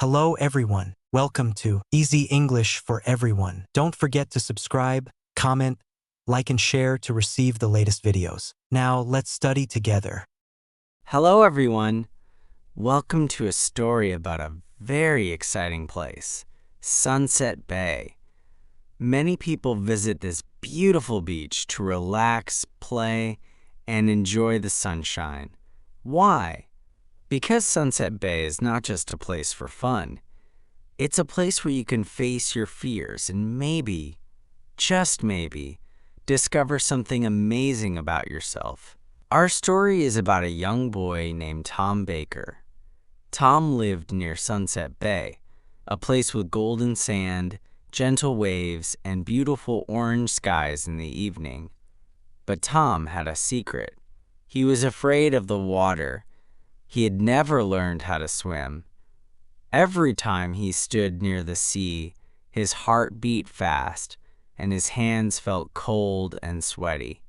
Hello everyone, welcome to Easy English for Everyone. Don't forget to subscribe, comment, like and share to receive the latest videos. Now let's study together. Hello everyone. Welcome to a story about a very exciting place, Sunset Bay. Many people visit this beautiful beach to relax, play, and enjoy the sunshine. Why? Because Sunset Bay is not just a place for fun. It's a place where you can face your fears and maybe, just maybe, discover something amazing about yourself. Our story is about a young boy named Tom Baker. Tom lived near Sunset Bay, a place with golden sand, gentle waves, and beautiful orange skies in the evening. But Tom had a secret. He was afraid of the water. He had never learned how to swim. Every time he stood near the sea, his heart beat fast, and his hands felt cold and sweaty.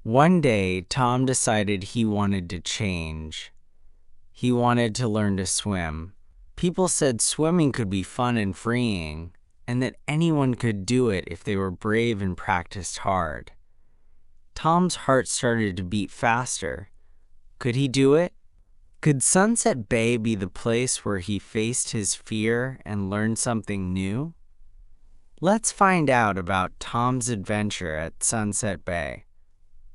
One day, Tom decided he wanted to change. He wanted to learn to swim. People said swimming could be fun and freeing, and that anyone could do it if they were brave and practiced hard. Tom's heart started to beat faster. Could he do it? Could Sunset Bay be the place where he faced his fear and learned something new? Let's find out about Tom's adventure at Sunset Bay.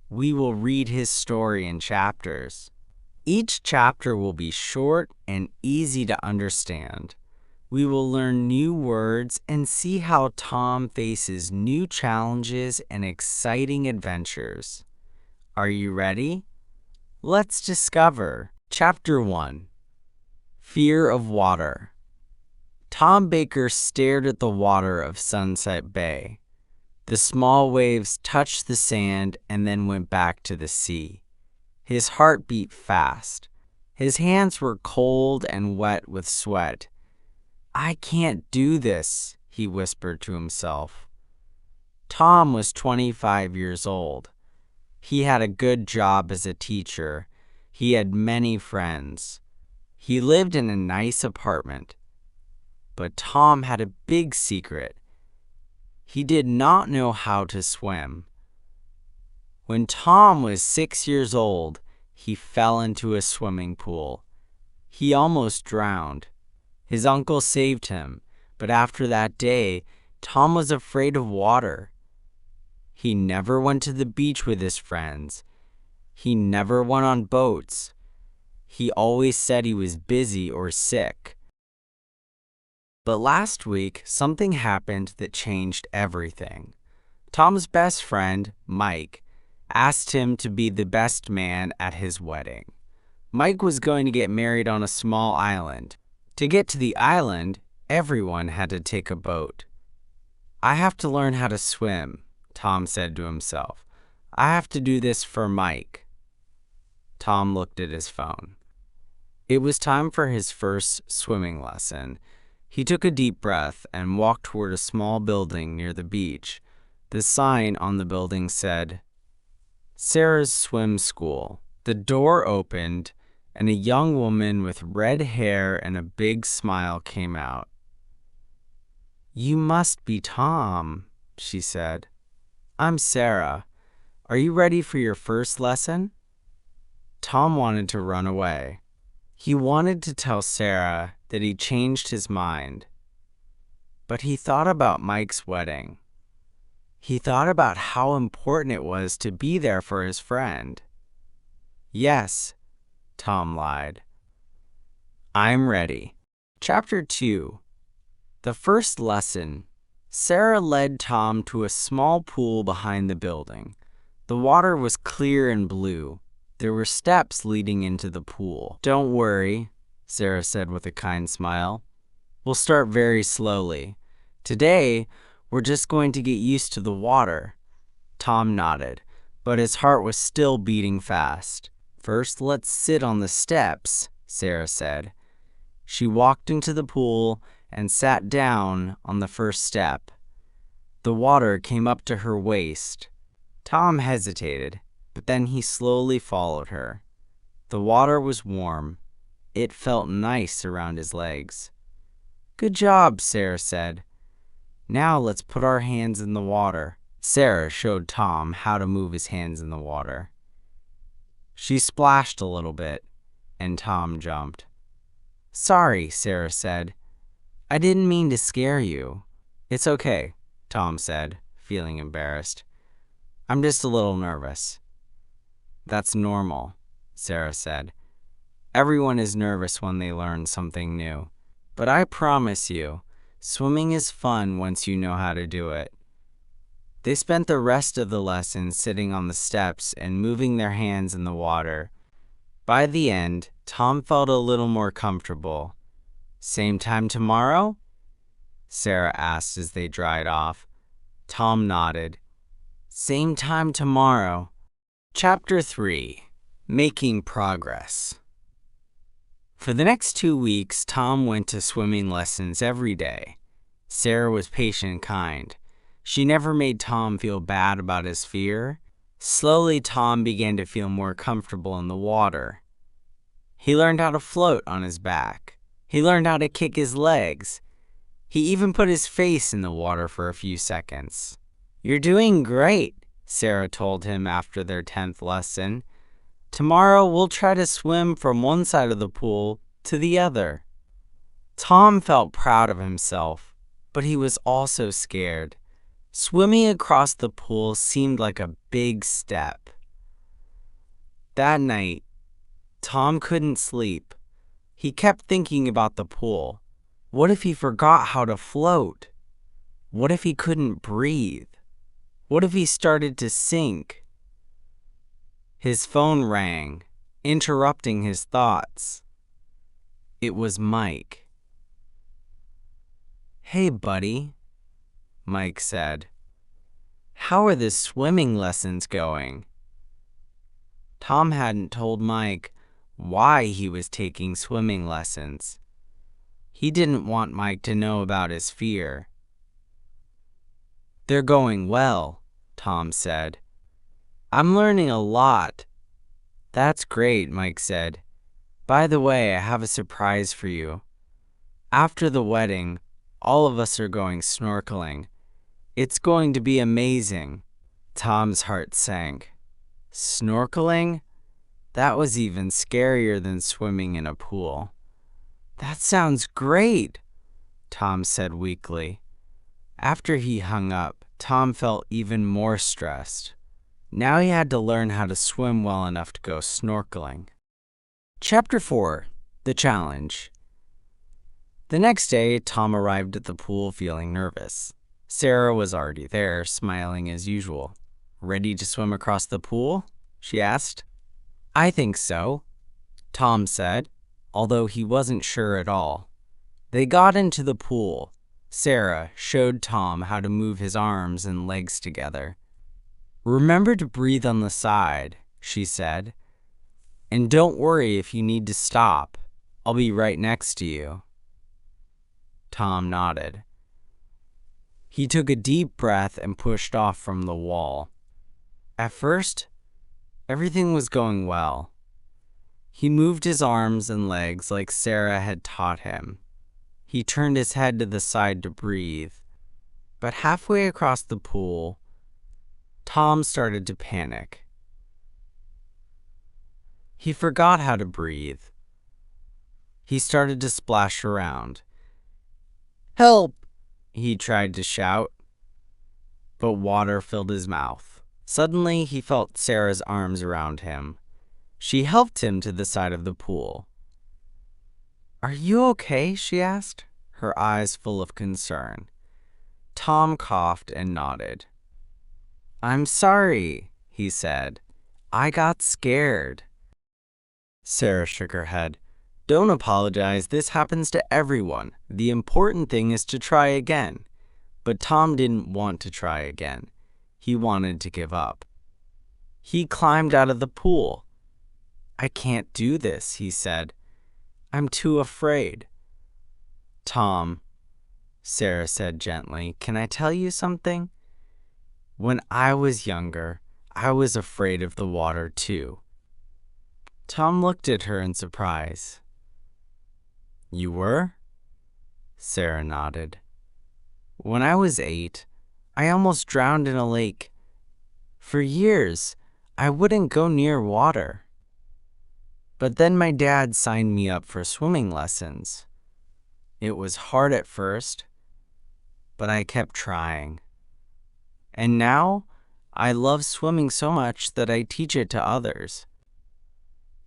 We will read his story in chapters. Each chapter will be short and easy to understand. We will learn new words and see how Tom faces new challenges and exciting adventures. Are you ready? Let's discover. Chapter 1. Fear of Water. Tom Baker stared at the water of Sunset Bay. The small waves touched the sand and then went back to the sea. His heart beat fast. His hands were cold and wet with sweat. "I can't do this," he whispered to himself. Tom was 25 years old. He had a good job as a teacher. He had many friends. He lived in a nice apartment. But Tom had a big secret. He did not know how to swim. When Tom was 6 years old, he fell into a swimming pool. He almost drowned. His uncle saved him, but after that day, Tom was afraid of water. He never went to the beach with his friends. He never went on boats. He always said he was busy or sick. But last week, something happened that changed everything. Tom's best friend, Mike, asked him to be the best man at his wedding. Mike was going to get married on a small island. To get to the island, everyone had to take a boat. "I have to learn how to swim," Tom said to himself. "I have to do this for Mike." Tom looked at his phone. It was time for his first swimming lesson. He took a deep breath and walked toward a small building near the beach. The sign on the building said, "Sarah's Swim School." The door opened, and a young woman with red hair and a big smile came out. "You must be Tom," she said. "I'm Sarah. Are you ready for your first lesson?" Tom wanted to run away. He wanted to tell Sarah that he changed his mind. But he thought about Mike's wedding. He thought about how important it was to be there for his friend. "Yes," Tom lied. "I'm ready." Chapter 2. The first lesson. Sarah led Tom to a small pool behind the building. The water was clear and blue. There were steps leading into the pool. "Don't worry," Sarah said with a kind smile. "We'll start very slowly. Today, we're just going to get used to the water." Tom nodded, but his heart was still beating fast. "First, let's sit on the steps," Sarah said. She walked into the pool and sat down on the first step. The water came up to her waist. Tom hesitated, but then he slowly followed her. The water was warm. It felt nice around his legs. "Good job," Sarah said. "Now let's put our hands in the water." Sarah showed Tom how to move his hands in the water. She splashed a little bit, and Tom jumped. "Sorry," Sarah said. "I didn't mean to scare you." "It's okay," Tom said, feeling embarrassed. "I'm just a little nervous." "That's normal," Sarah said. "Everyone is nervous when they learn something new. But I promise you, swimming is fun once you know how to do it." They spent the rest of the lesson sitting on the steps and moving their hands in the water. By the end, Tom felt a little more comfortable. "Same time tomorrow?" Sarah asked as they dried off. Tom nodded. "Same time tomorrow." Chapter 3. Making Progress. For the next 2 weeks, Tom went to swimming lessons every day. Sarah was patient and kind. She never made Tom feel bad about his fear. Slowly, Tom began to feel more comfortable in the water. He learned how to float on his back. He learned how to kick his legs. He even put his face in the water for a few seconds. "You're doing great," Sarah told him after their 10th lesson. "Tomorrow we'll try to swim from one side of the pool to the other." Tom felt proud of himself, but he was also scared. Swimming across the pool seemed like a big step. That night, Tom couldn't sleep. He kept thinking about the pool. What if he forgot how to float? What if he couldn't breathe? What if he started to sink? His phone rang, interrupting his thoughts. It was Mike. "Hey, buddy," Mike said. "How are the swimming lessons going?" Tom hadn't told Mike why he was taking swimming lessons. He didn't want Mike to know about his fear. "They're going well," Tom said. "I'm learning a lot." "That's great," Mike said. "By the way, I have a surprise for you. After the wedding, all of us are going snorkeling. It's going to be amazing." Tom's heart sank. Snorkeling? That was even scarier than swimming in a pool. "That sounds great," Tom said weakly. After he hung up, Tom felt even more stressed. Now he had to learn how to swim well enough to go snorkeling. Chapter 4. The Challenge. The next day, Tom arrived at the pool feeling nervous. Sarah was already there, smiling as usual. "Ready to swim across the pool?" she asked. "I think so," Tom said, although he wasn't sure at all. They got into the pool. Sarah showed Tom how to move his arms and legs together. "Remember to breathe on the side," she said. "And don't worry if you need to stop. I'll be right next to you." Tom nodded. He took a deep breath and pushed off from the wall. At first, everything was going well. He moved his arms and legs like Sarah had taught him. He turned his head to the side to breathe. But halfway across the pool, Tom started to panic. He forgot how to breathe. He started to splash around. "Help!" he tried to shout, but water filled his mouth. Suddenly, he felt Sarah's arms around him. She helped him to the side of the pool. "Are you okay?" she asked, her eyes full of concern. Tom coughed and nodded. "I'm sorry," he said. "I got scared." Sarah shook her head. "Don't apologize. This happens to everyone. The important thing is to try again." But Tom didn't want to try again. He wanted to give up. He climbed out of the pool. "I can't do this," he said. "I'm too afraid." "Tom," Sarah said gently, "can I tell you something? When I was younger, I was afraid of the water too." Tom looked at her in surprise. You were? Sarah nodded. When I was 8, I almost drowned in a lake. For years, I wouldn't go near water. But then my dad signed me up for swimming lessons. It was hard at first, but I kept trying. And now, I love swimming so much that I teach it to others.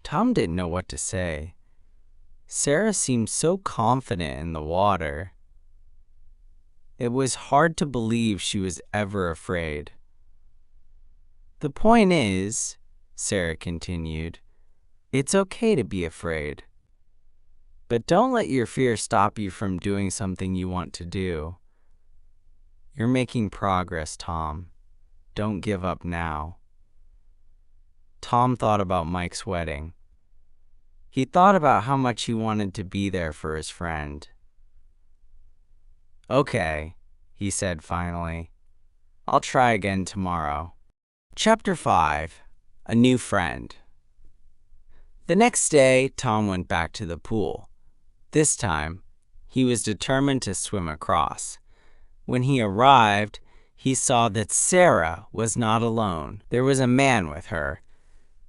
Tom didn't know what to say. Sarah seemed so confident in the water. It was hard to believe she was ever afraid. The point is, Sarah continued, it's okay to be afraid. But don't let your fear stop you from doing something you want to do. You're making progress, Tom. Don't give up now. Tom thought about Mike's wedding. He thought about how much he wanted to be there for his friend. Okay, he said finally. I'll try again tomorrow. Chapter 5. A New Friend. The next day, Tom went back to the pool. This time, he was determined to swim across. When he arrived, he saw that Sarah was not alone. There was a man with her.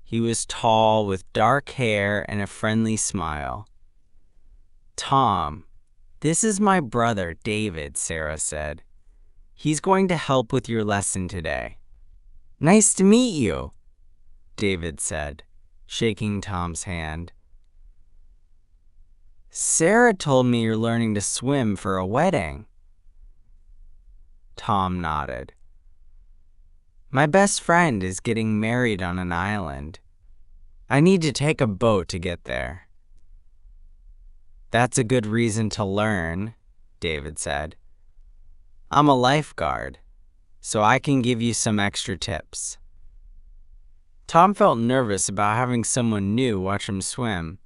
He was tall, with dark hair and a friendly smile. Tom, this is my brother, David, Sarah said. He's going to help with your lesson today. Nice to meet you, David said, shaking Tom's hand. Sarah told me you're learning to swim for a wedding. Tom nodded. My best friend is getting married on an island. I need to take a boat to get there. That's a good reason to learn, David said. I'm a lifeguard, so I can give you some extra tips. Tom felt nervous about having someone new watch him swim,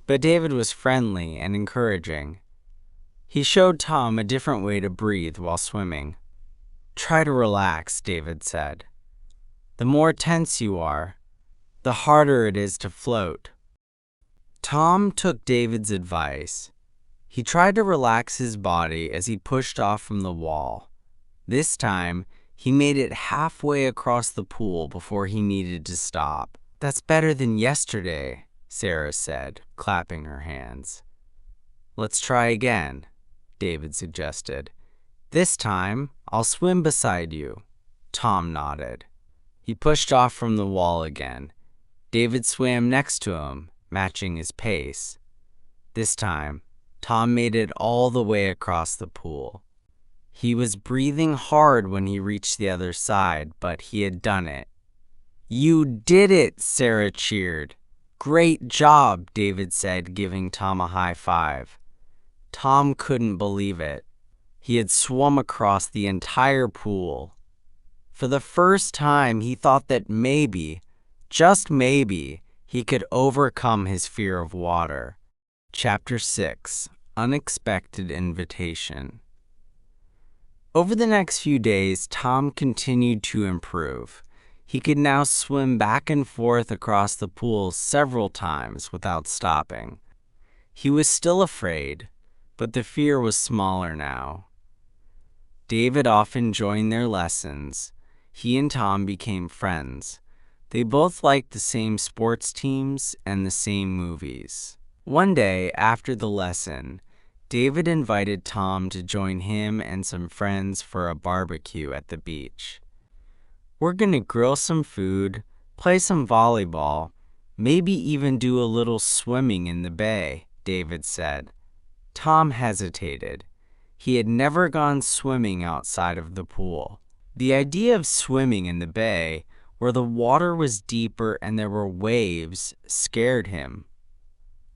but David was friendly and encouraging. He showed Tom a different way to breathe while swimming. Try to relax, David said. The more tense you are, the harder it is to float. Tom took David's advice. He tried to relax his body as he pushed off from the wall. This time, he made it halfway across the pool before he needed to stop. That's better than yesterday, Sarah said, clapping her hands. Let's try again, David suggested. This time, I'll swim beside you. Tom nodded. He pushed off from the wall again. David swam next to him, matching his pace. This time, Tom made it all the way across the pool. He was breathing hard when he reached the other side, but he had done it. You did it, Sarah cheered. Great job, David said, giving Tom a high five. Tom couldn't believe it. He had swum across the entire pool. For the first time, he thought that maybe, just maybe, he could overcome his fear of water. Chapter 6. Unexpected Invitation. Over the next few days, Tom continued to improve. He could now swim back and forth across the pool several times without stopping. He was still afraid, but the fear was smaller now. David often joined their lessons. He and Tom became friends. They both liked the same sports teams and the same movies. One day, after the lesson, David invited Tom to join him and some friends for a barbecue at the beach. We're going to grill some food, play some volleyball, maybe even do a little swimming in the bay, David said. Tom hesitated. He had never gone swimming outside of the pool. The idea of swimming in the bay, where the water was deeper and there were waves, scared him.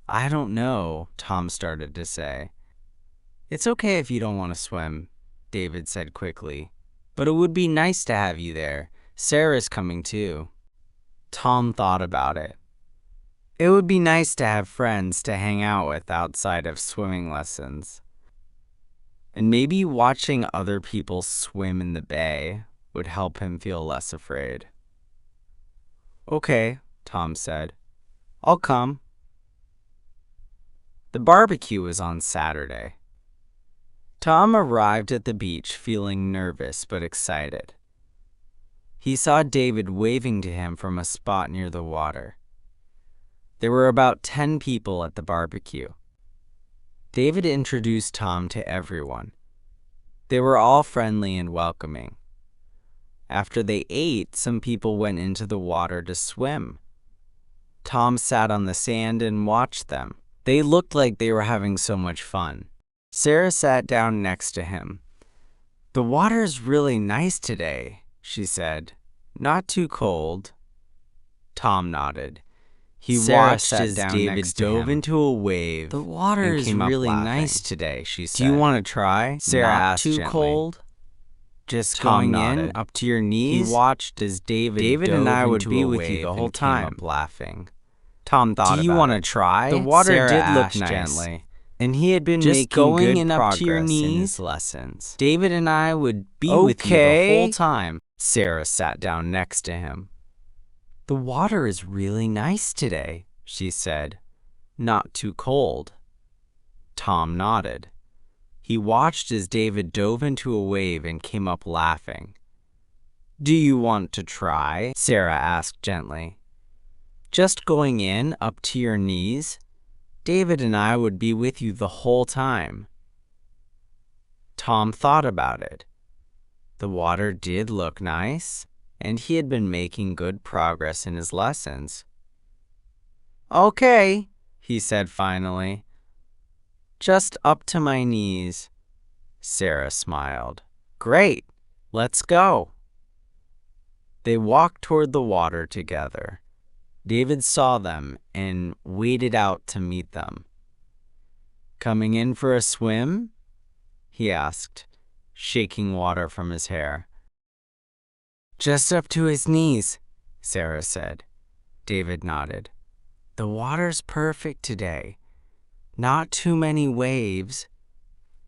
I don't know, Tom started to say. It's okay if you don't want to swim, David said quickly. But it would be nice to have you there. Sarah's coming too. Tom thought about it. It would be nice to have friends to hang out with outside of swimming lessons. And maybe watching other people swim in the bay would help him feel less afraid. Okay, Tom said. I'll come. The barbecue was on Saturday. Tom arrived at the beach feeling nervous but excited. He saw David waving to him from a spot near the water. There were about 10 people at the barbecue. David introduced Tom to everyone. They were all friendly and welcoming. After they ate, some people went into the water to swim. Tom sat on the sand and watched them. They looked like they were having so much fun. Sarah sat down next to him. "The water is really nice today," she said. "Not too cold." Tom nodded. He watched as David dove into a wave. "The water is really nice today," she said. "Do you want to try?" Sarah asked gently. "Not too cold? Just going in up to your knees?" He watched as David and I would be with you the whole time, laughing. Tom thought, "Do you want to try?" The water did look nice, gently, and he had been making good progress in his lessons. "David and I would be with you the whole time." Sarah sat down next to him. "The water is really nice today," she said. "Not too cold?" Tom nodded. He watched as David dove into a wave and came up laughing. "Do you want to try?" Sarah asked gently. "Just going in up to your knees? David and I would be with you the whole time." Tom thought about it. The water did look nice, and he had been making good progress in his lessons. "Okay," he said finally. "Just up to my knees." Sarah smiled. "Great, let's go." They walked toward the water together. David saw them and waded out to meet them. "Coming in for a swim?" he asked, shaking water from his hair. "Just up to his knees," Sarah said. David nodded. "The water's perfect today. Not too many waves."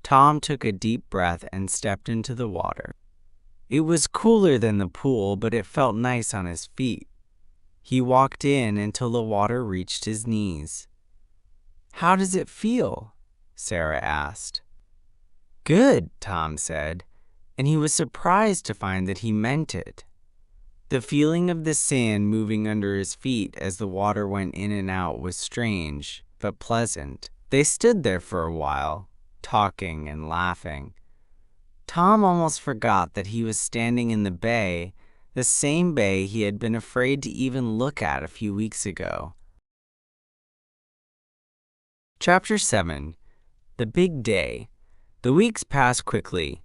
Tom took a deep breath and stepped into the water. It was cooler than the pool, but it felt nice on his feet. He walked in until the water reached his knees. "How does it feel?" Sarah asked. "Good," Tom said, and he was surprised to find that he meant it. The feeling of the sand moving under his feet as the water went in and out was strange, but pleasant. They stood there for a while, talking and laughing. Tom almost forgot that he was standing in the bay, the same bay he had been afraid to even look at a few weeks ago. Chapter 7. The Big Day. The weeks passed quickly.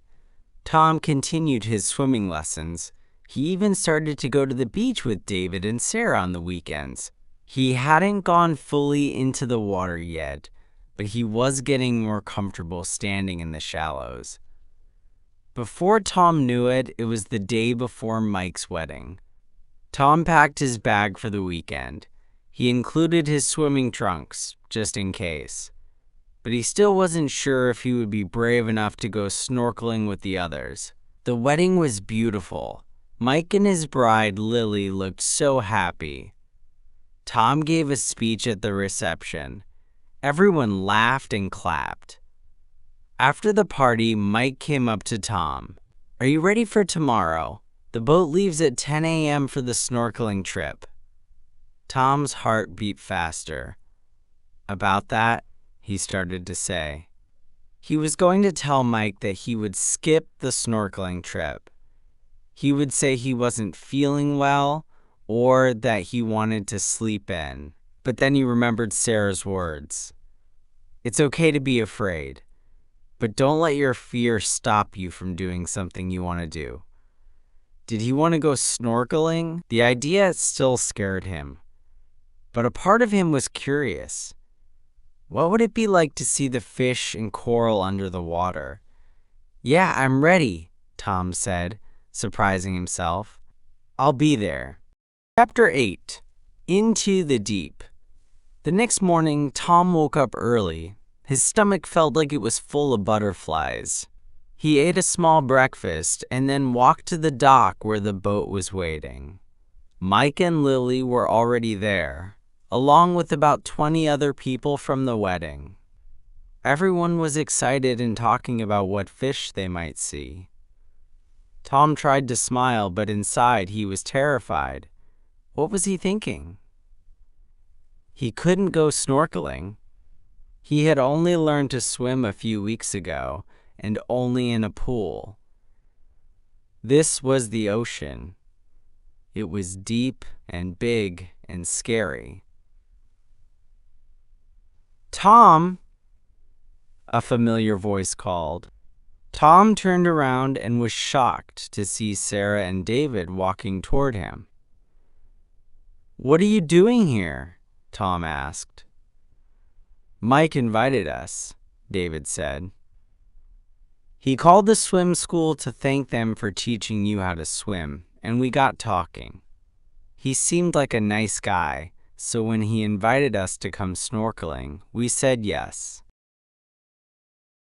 Tom continued his swimming lessons. He even started to go to the beach with David and Sarah on the weekends. He hadn't gone fully into the water yet, but he was getting more comfortable standing in the shallows. Before Tom knew it, it was the day before Mike's wedding. Tom packed his bag for the weekend. He included his swimming trunks, just in case. But he still wasn't sure if he would be brave enough to go snorkeling with the others. The wedding was beautiful. Mike and his bride, Lily, looked so happy. Tom gave a speech at the reception. Everyone laughed and clapped. After the party, Mike came up to Tom. "Are you ready for tomorrow? The boat leaves at 10 a.m. for the snorkeling trip." Tom's heart beat faster. "About that," he started to say. He was going to tell Mike that he would skip the snorkeling trip. He would say he wasn't feeling well or that he wanted to sleep in. But then he remembered Sarah's words. "It's okay to be afraid, but don't let your fear stop you from doing something you want to do." Did he want to go snorkeling? The idea still scared him. But a part of him was curious. What would it be like to see the fish and coral under the water? "Yeah, I'm ready," Tom said, surprising himself. "I'll be there." Chapter 8. Into the Deep. The next morning, Tom woke up early. His stomach felt like it was full of butterflies. He ate a small breakfast and then walked to the dock where the boat was waiting. Mike and Lily were already there, along with about 20 other people from the wedding. Everyone was excited and talking about what fish they might see. Tom tried to smile, but inside he was terrified. What was he thinking? He couldn't go snorkeling. He had only learned to swim a few weeks ago, and only in a pool. This was the ocean. It was deep and big and scary. "Tom!" a familiar voice called. Tom turned around and was shocked to see Sarah and David walking toward him. "What are you doing here?" Tom asked. "Mike invited us," David said. "He called the swim school to thank them for teaching you how to swim, and we got talking. He seemed like a nice guy, so when he invited us to come snorkeling, we said yes."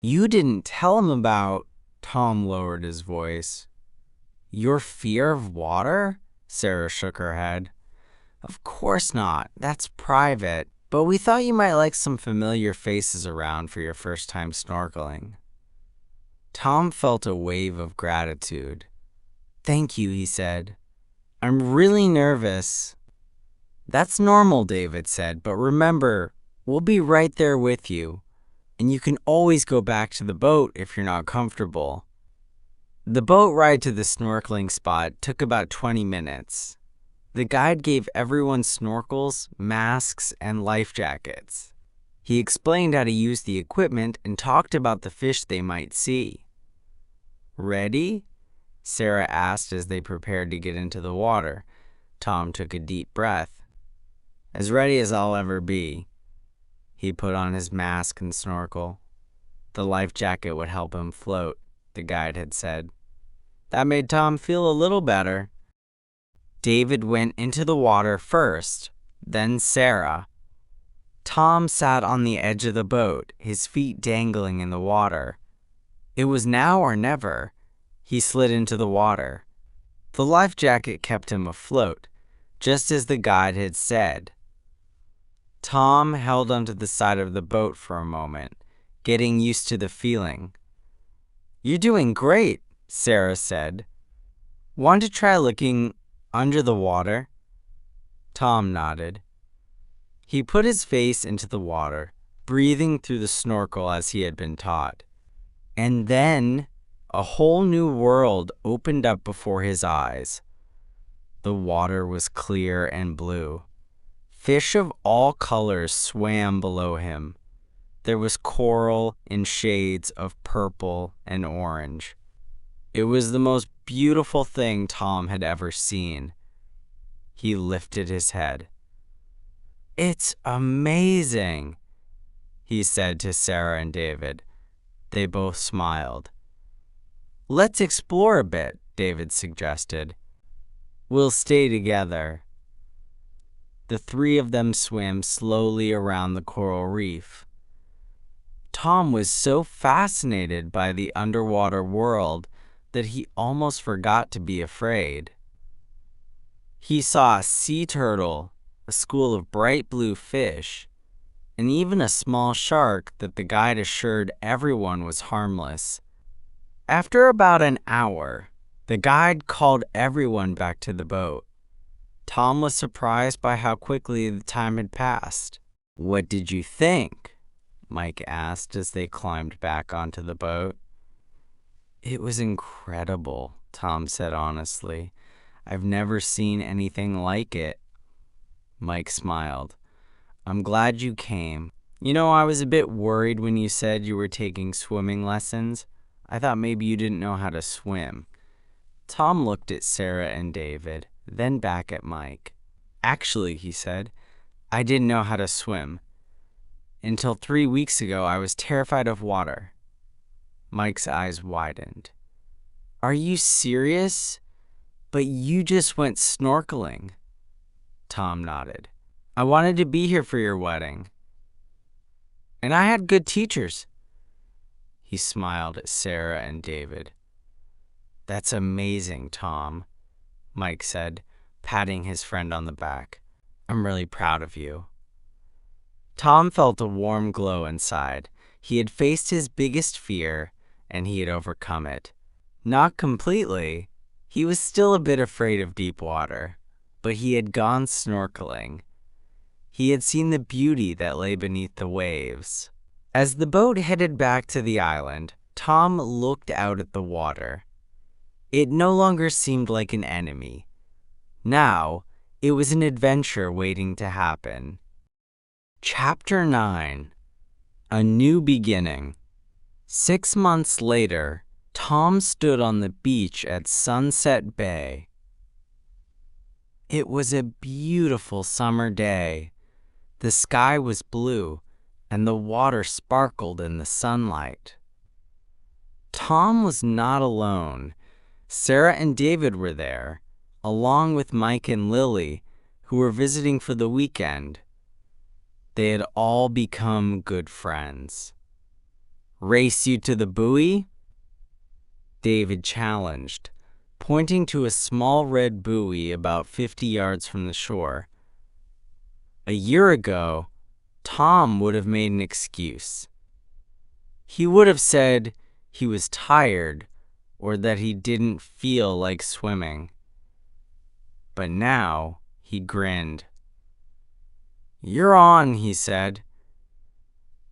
"You didn't tell him about," Tom lowered his voice, "your fear of water?" Sarah shook her head. "Of course not. That's private. But we thought you might like some familiar faces around for your first time snorkeling." Tom felt a wave of gratitude. "Thank you," he said. "I'm really nervous." "That's normal," David said, "but remember, we'll be right there with you, and you can always go back to the boat if you're not comfortable." The boat ride to the snorkeling spot took about 20 minutes. The guide gave everyone snorkels, masks, and life jackets. He explained how to use the equipment and talked about the fish they might see. "Ready?" Sarah asked as they prepared to get into the water. Tom took a deep breath. "As ready as I'll ever be." He put on his mask and snorkel. The life jacket would help him float, the guide had said. That made Tom feel a little better. David went into the water first, then Sarah. Tom sat on the edge of the boat, his feet dangling in the water. It was now or never. He slid into the water. The life jacket kept him afloat, just as the guide had said. Tom held onto the side of the boat for a moment, getting used to the feeling. "You're doing great," Sarah said. "Want to try looking under the water?" Tom nodded. He put his face into the water, breathing through the snorkel as he had been taught. And then a whole new world opened up before his eyes. The water was clear and blue. Fish of all colors swam below him. There was coral in shades of purple and orange. It was the most beautiful thing Tom had ever seen. He lifted his head. "It's amazing," he said to Sarah and David. They both smiled. "Let's explore a bit," David suggested. "We'll stay together." The three of them swam slowly around the coral reef. Tom was so fascinated by the underwater world that he almost forgot to be afraid. He saw a sea turtle, a school of bright blue fish, and even a small shark that the guide assured everyone was harmless. After about an hour, the guide called everyone back to the boat. Tom was surprised by how quickly the time had passed. "What did you think?" Mike asked as they climbed back onto the boat. "It was incredible," Tom said honestly. "I've never seen anything like it." Mike smiled. "I'm glad you came. You know, I was a bit worried when you said you were taking swimming lessons. I thought maybe you didn't know how to swim." Tom looked at Sarah and David, then back at Mike. "Actually," he said, "I didn't know how to swim. Until 3 weeks ago, I was terrified of water." Mike's eyes widened. "Are you serious? But you just went snorkeling." Tom nodded. "I wanted to be here for your wedding. And I had good teachers." He smiled at Sarah and David. "That's amazing, Tom," Mike said, patting his friend on the back. "I'm really proud of you." Tom felt a warm glow inside. He had faced his biggest fear, and he had overcome it. Not completely. He was still a bit afraid of deep water, but he had gone snorkeling. He had seen the beauty that lay beneath the waves. As the boat headed back to the island, Tom looked out at the water. It no longer seemed like an enemy. Now, it was an adventure waiting to happen. Chapter 9: A New Beginning. 6 months later, Tom stood on the beach at Sunset Bay. It was a beautiful summer day. The sky was blue, and the water sparkled in the sunlight. Tom was not alone. Sarah and David were there, along with Mike and Lily, who were visiting for the weekend. They had all become good friends. "Race you to the buoy?" David challenged, pointing to a small red buoy about 50 yards from the shore. A year ago, Tom would have made an excuse. He would have said he was tired or that he didn't feel like swimming. But now he grinned. "You're on," he said.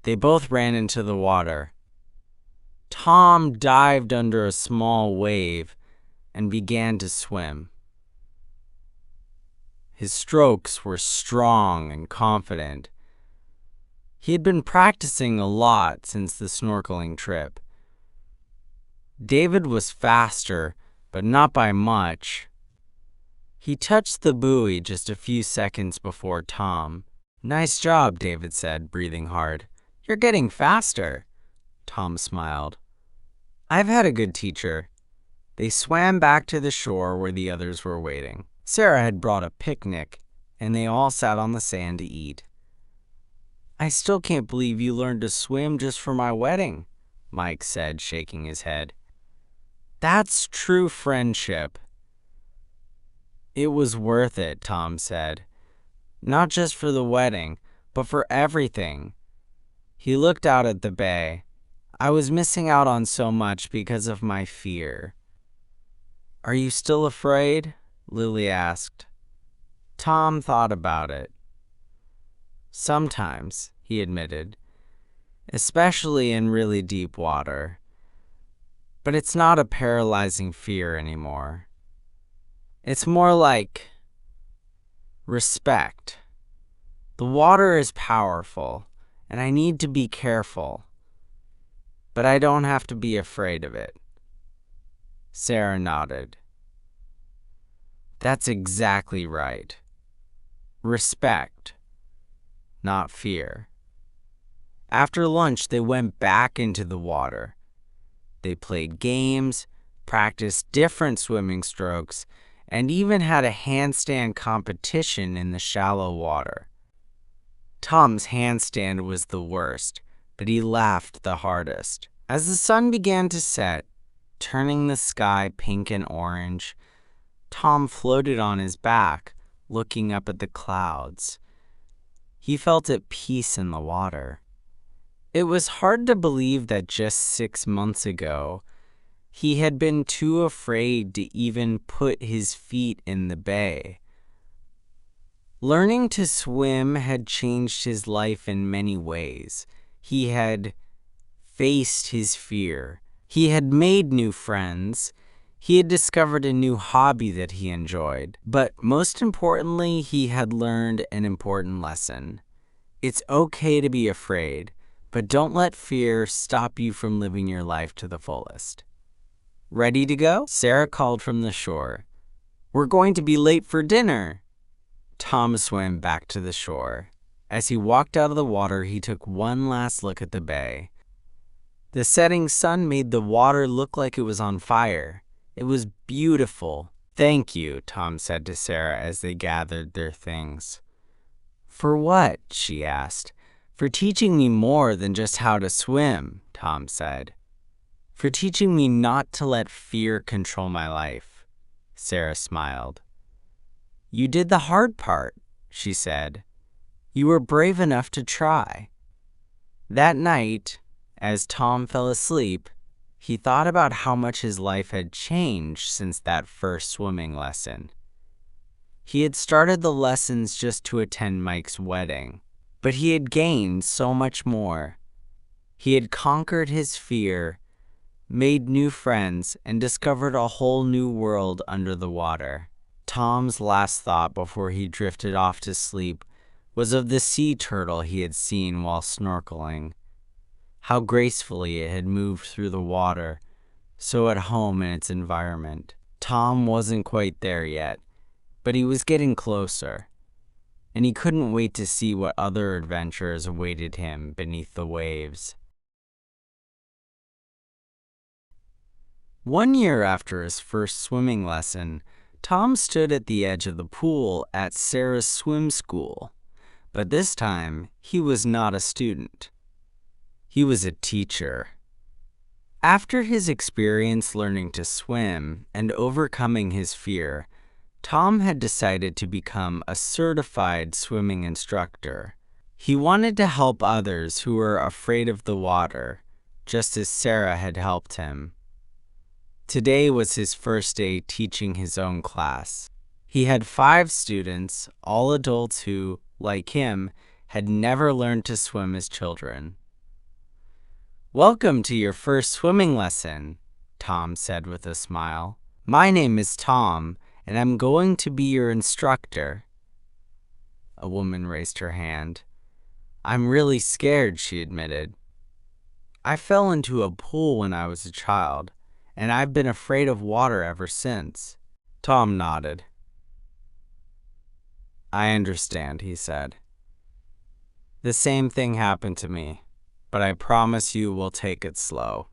They both ran into the water. Tom dived under a small wave and began to swim. His strokes were strong and confident. He had been practicing a lot since the snorkeling trip. David was faster, but not by much. He touched the buoy just a few seconds before Tom. "Nice job," David said, breathing hard. "You're getting faster." Tom smiled. "I've had a good teacher." They swam back to the shore where the others were waiting. Sarah had brought a picnic, and they all sat on the sand to eat. "I still can't believe you learned to swim just for my wedding," Mike said, shaking his head. "That's true friendship." "It was worth it," Tom said. "Not just for the wedding, but for everything." He looked out at the bay. "I was missing out on so much because of my fear." "Are you still afraid?" Lily asked. Tom thought about it. "Sometimes," he admitted, "especially in really deep water. But it's not a paralyzing fear anymore. It's more like respect. The water is powerful, and I need to be careful. But I don't have to be afraid of it." Sarah nodded. "That's exactly right. Respect, not fear." After lunch, they went back into the water. They played games, practiced different swimming strokes, and even had a handstand competition in the shallow water. Tom's handstand was the worst, but he laughed the hardest. As the sun began to set, turning the sky pink and orange, Tom floated on his back, looking up at the clouds. He felt at peace in the water. It was hard to believe that just 6 months ago, he had been too afraid to even put his feet in the bay. Learning to swim had changed his life in many ways. He had faced his fear. He had made new friends. He had discovered a new hobby that he enjoyed. But most importantly, he had learned an important lesson. It's okay to be afraid, but don't let fear stop you from living your life to the fullest. "Ready to go?" Sarah called from the shore. "We're going to be late for dinner." Tom swam back to the shore. As he walked out of the water, he took one last look at the bay. The setting sun made the water look like it was on fire. It was beautiful. "Thank you," Tom said to Sarah as they gathered their things. "For what?" she asked. "For teaching me more than just how to swim," Tom said. "For teaching me not to let fear control my life," Sarah smiled. "You did the hard part," she said. "You were brave enough to try." That night, As Tom fell asleep, he thought about how much his life had changed since that first swimming lesson. He had started the lessons just to attend Mike's wedding, but he had gained so much more. He had conquered his fear, made new friends, and discovered a whole new world under the water. Tom's last thought before he drifted off to sleep was of the sea turtle he had seen while snorkeling. How gracefully it had moved through the water, so at home in its environment. Tom wasn't quite there yet, but he was getting closer, and he couldn't wait to see what other adventures awaited him beneath the waves. 1 year after his first swimming lesson, Tom stood at the edge of the pool at Sarah's swim school, but this time he was not a student. He was a teacher. After his experience learning to swim and overcoming his fear, Tom had decided to become a certified swimming instructor. He wanted to help others who were afraid of the water, just as Sarah had helped him. Today was his first day teaching his own class. He had 5 students, all adults who, like him, had never learned to swim as children. "Welcome to your first swimming lesson," Tom said with a smile. "My name is Tom, and I'm going to be your instructor." A woman raised her hand. "I'm really scared," she admitted. "I fell into a pool when I was a child, and I've been afraid of water ever since." Tom nodded. "I understand," he said. "The same thing happened to me, but I promise you we'll take it slow.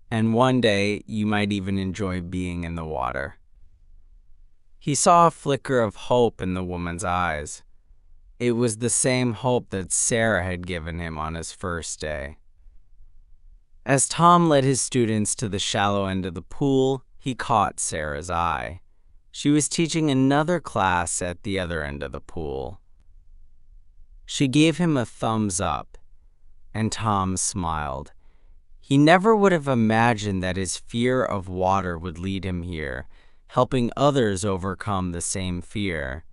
And one day you might even enjoy being in the water." He saw a flicker of hope in the woman's eyes. It was the same hope that Sarah had given him on his first day. As Tom led his students to the shallow end of the pool, he caught Sarah's eye. She was teaching another class at the other end of the pool. She gave him a thumbs up, and Tom smiled. He never would have imagined that his fear of water would lead him here, helping others overcome the same fear.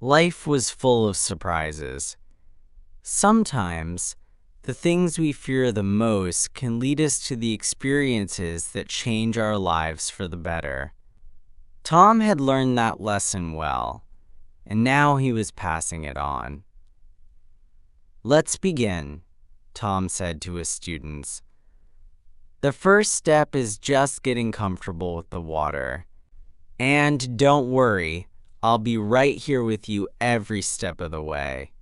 Life was full of surprises. Sometimes, the things we fear the most can lead us to the experiences that change our lives for the better. Tom had learned that lesson well, and now he was passing it on. "Let's begin," Tom said to his students. "The first step is just getting comfortable with the water. And don't worry, I'll be right here with you every step of the way."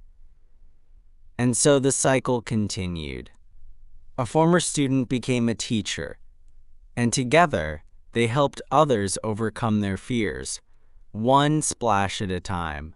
And so the cycle continued. A former student became a teacher, and together they helped others overcome their fears, one splash at a time.